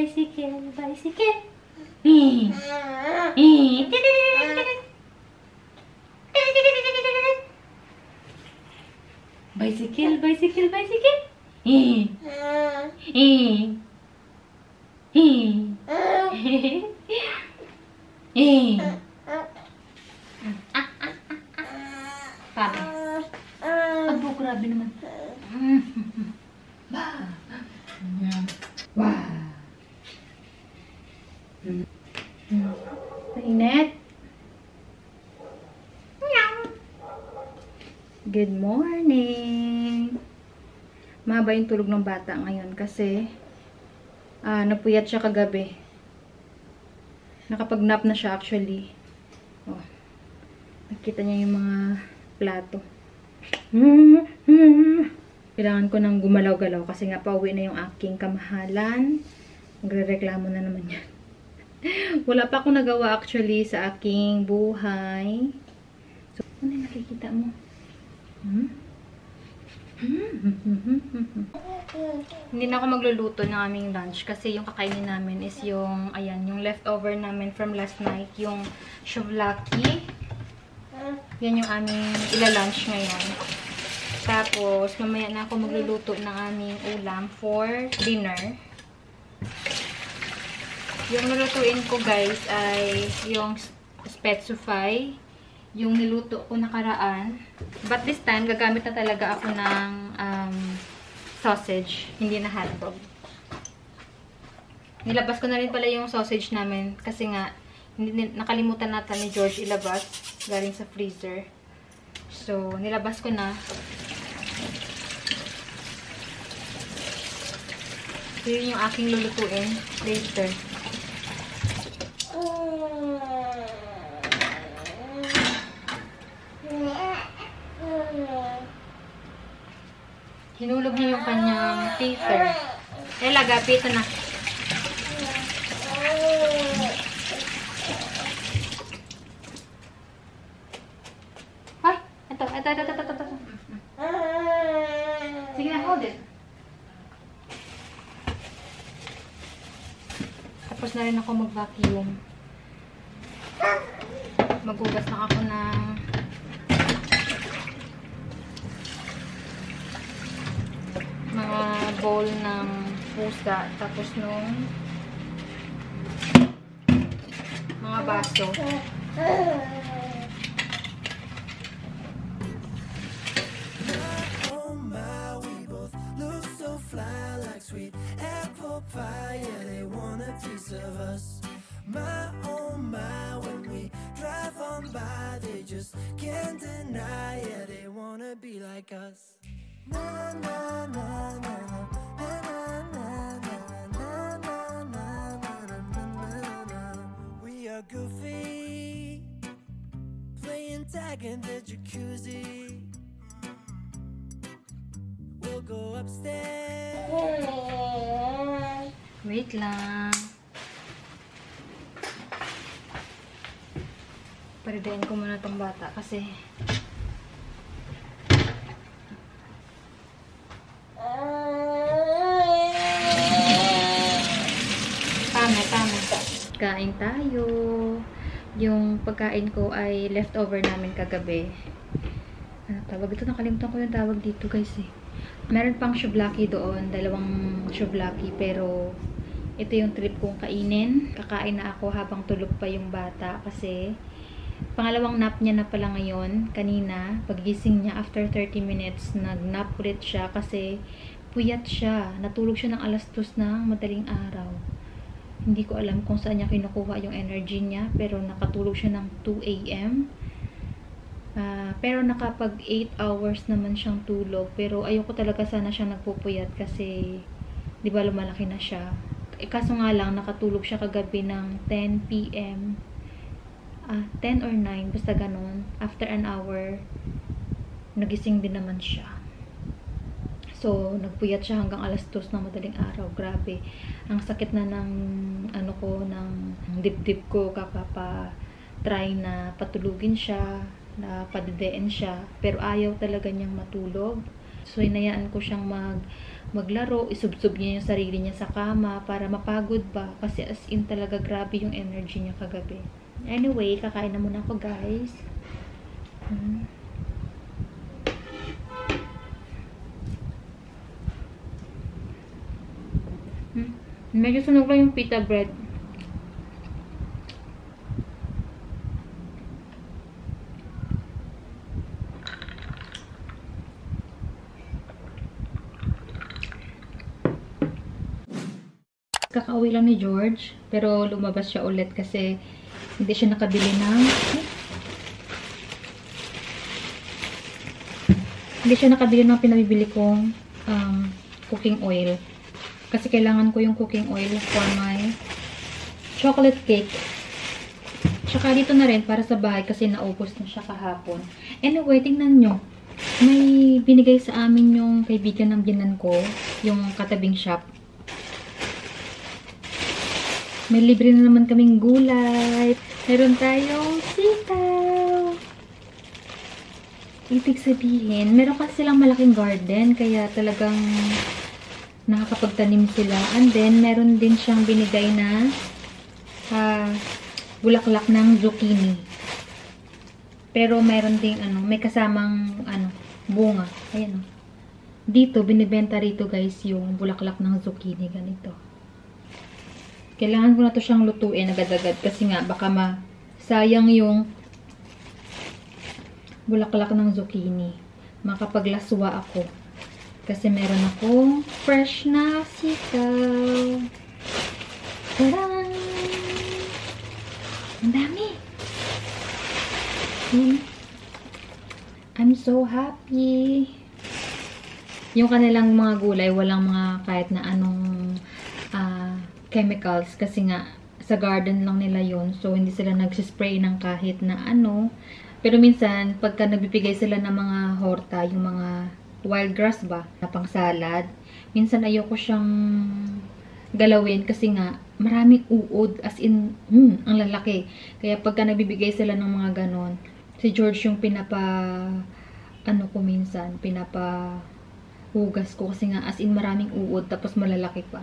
bicycle, bicycle. Eh. Eh. Bicycle, bicycle, bicycle. Eh. Eh. Eh. Eh. Paano? Abo, grabe naman. Wow. Mainit. Good morning. Mahaba yung tulog ng bata ngayon kasi napuyat siya kagabi. Nakapag-nap na siya actually. Oh. Nakita niya yung mga plato. Kailangan ko nang gumalaw-galaw kasi nga pauwi na yung aking kamahalan. Magre-reklamo na naman yan. Wala pa akong nagawa actually sa aking buhay. So, ano yung nakikita mo? Hindi na ako magluluto ng aming lunch kasi yung kakainin namin is yung, ayan, yung leftover namin from last night, yung souvlaki. Yan yung aming ila-lunch ngayon. Tapos, mamaya na ako magluluto ng aming ulam for dinner. Yung lulutuin ko guys ay yung spetsufy. Yung niluto ko nakaraan. But this time, gagamit na talaga ako ng sausage. Hindi na hotdog. Nilabas ko na rin pala yung sausage namin. Kasi nga, nakalimutan natin ni George ilabas. Galing sa freezer. So, nilabas ko na. So, yun yung aking lulutuin later. Hinulog niya yung kanyang teether. Gabi, ito na. Ay! Ito. Sige na, hold it. Tapos na rin ako mag-vacuum. Maghugas na ako ng mga bowl ng pusa, tapos nung mga baso. Oh my, we both look so fly like sweet apple pie. Yeah, they want a piece of us. My oh my, when we drive on by, they just can't deny. Yeah, they wanna be like us. Na na na na na na na na. We are goofy, playing tag in the jacuzzi. We'll go upstairs. Wait lang. Paridain ko muna tong bata kasi tama. Kain tayo. Yung pagkain ko ay leftover namin kagabi. Ano tawag ito? Nakalimutan ko yung tawag dito guys eh. Meron pang souvlaki doon. 2 souvlaki pero ito yung trip kong kainin. Kakain na ako habang tulog pa yung bata kasi pangalawang nap niya na pala ngayon. Kanina, pagising niya after 30 minutes, nag-nap ulit siya kasi puyat siya. Natulog siya ng alas 2 ng madaling araw. Hindi ko alam kung saan niya kinukuha yung energy niya, pero nakatulog siya ng 2 AM. Pero nakapag 8 hours naman siyang tulog. Pero ayoko talaga sana siya nagpupuyat kasi di ba lumalaki na siya. Kaso nga lang, nakatulog siya kagabi ng 10 PM. 10 or 9, basta ganun. After an hour, nagising din naman siya. So, nagpuyat siya hanggang alas 2 ng madaling araw. Grabe. Ang sakit na ng, ng dibdib ko kakapa-try na patulugin siya, na padidein siya. Pero ayaw talaga niyang matulog. So, hinayaan ko siyang maglaro, isubsob niya yung sarili niya sa kama para mapagod ba. Kasi as in talaga grabe yung energy niya kagabi. Anyway, kakain na muna ako guys. Medyo sunog lang yung pita bread. Kakauwi lang ni George, pero lumabas siya ulit kasi hindi siya nakabili ng pinabibili kong cooking oil. Kasi kailangan ko yung cooking oil for my chocolate cake. Tsaka dito na rin para sa bahay kasi naubos na siya kahapon. Anyway, tingnan nyo. May binigay sa amin yung kaibigan ng binan ko, yung katabing shop. May libre na naman kaming gulay. Meron tayong sitaw. Ibig sabihin, meron kasi silang malaking garden, kaya talagang nakakapagtanim sila. And then, meron din siyang binigay na bulaklak ng zucchini. Pero meron ding may kasamang bunga. Ayan. Dito, binibenta rito guys yung bulaklak ng zucchini. Ganito. Kailangan ko na to siyang lutuin agad-agad kasi nga baka sayang yung bulaklak ng zucchini. Makapaglaswa ako. Kasi meron akong fresh na sitaw. Tadaan! Ang dami! I'm so happy! Yung kanilang mga gulay, walang mga kahit na anong chemicals kasi nga sa garden lang nila yon, so hindi sila nagsispray ng kahit na ano. Pero minsan pagka nagbibigay sila ng mga horta, yung mga wild grass ba na pang salad, minsan ayoko siyang galawin kasi nga maraming uod, as in ang lalaki. Kaya pagka nagbibigay sila ng mga ganon, si George yung hugas ko kasi nga as in maraming uod tapos malalaki pa.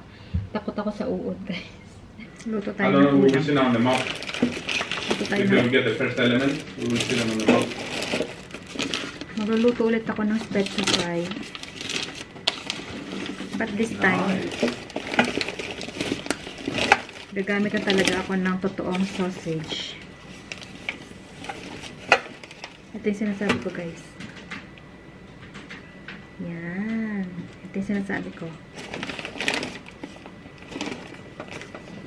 Takot ako sa uod, guys. Luto tayo ng ulam. Luto tayo ng magluluto ulit ako ng spaghetti fry. But this time, gagamit na talaga ako ng totoong sausage. Ito yung sinasabi ko, guys. Yan. Ito yung sinasabi ko.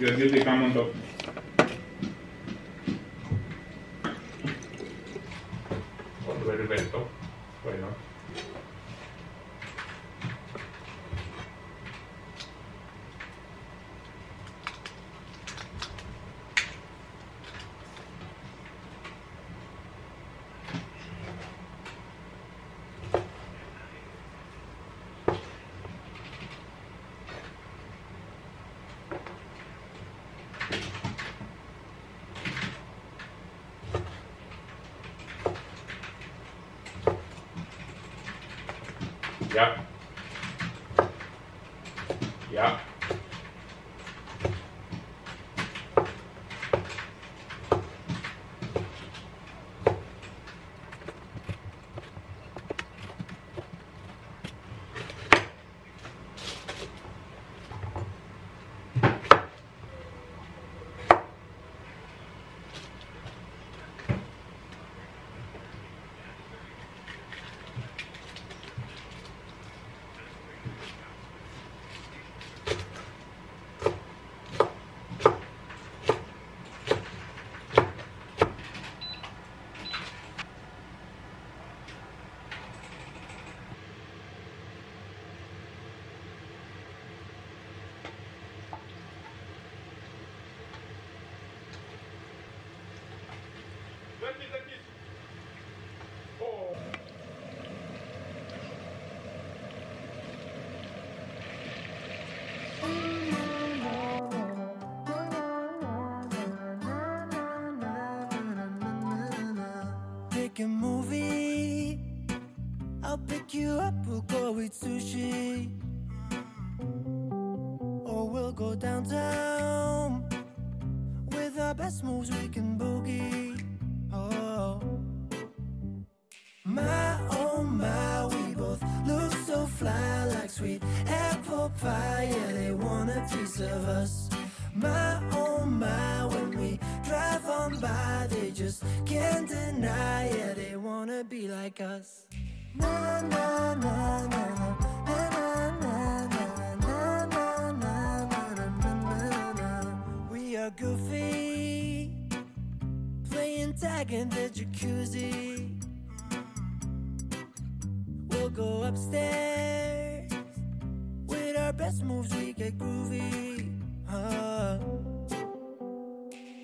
Just give the come on top. Very, very top. Why not? Yeah. Yeah. pick you up, we'll go eat sushi. Or we'll go downtown. With our best moves we can boogie. Oh my, we both look so fly, like sweet apple pie. Yeah, they want a piece of us. My, oh my, when we drive on by, they just can't deny. Yeah, they wanna be like us. Na na na na na na na na na na na. We are goofy, playing tag in the jacuzzi. We'll go upstairs. With our best moves we get groovy.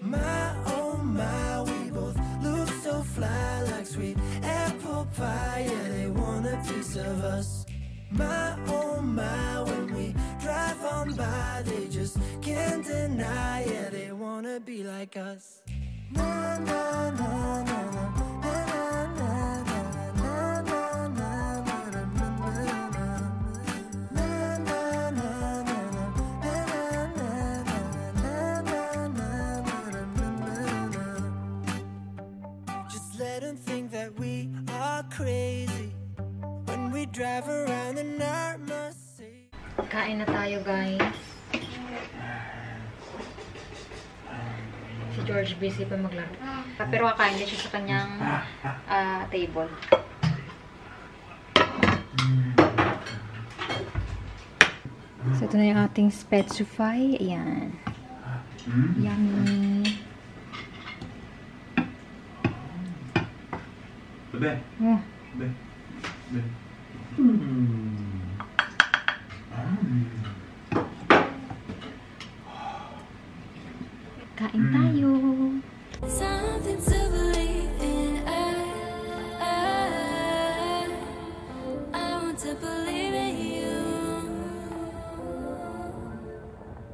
My, oh my, we both look so fly, like sweet apple pie. Yeah, they want a piece of us. My, oh my, when we drive on by, they just can't deny. Yeah, they wanna be like us. Na na na na na na na na na. Let them think that we are crazy when we drive around in our Mercedes. Kain na tayo, guys. Si George busy pa maglaro. Pero kakain din siya sa kanyang table. So, ito na yung ating Spetsify. Ayan. Yummy. Bebe. Oh. Bebe. Bebe. Kain tayo.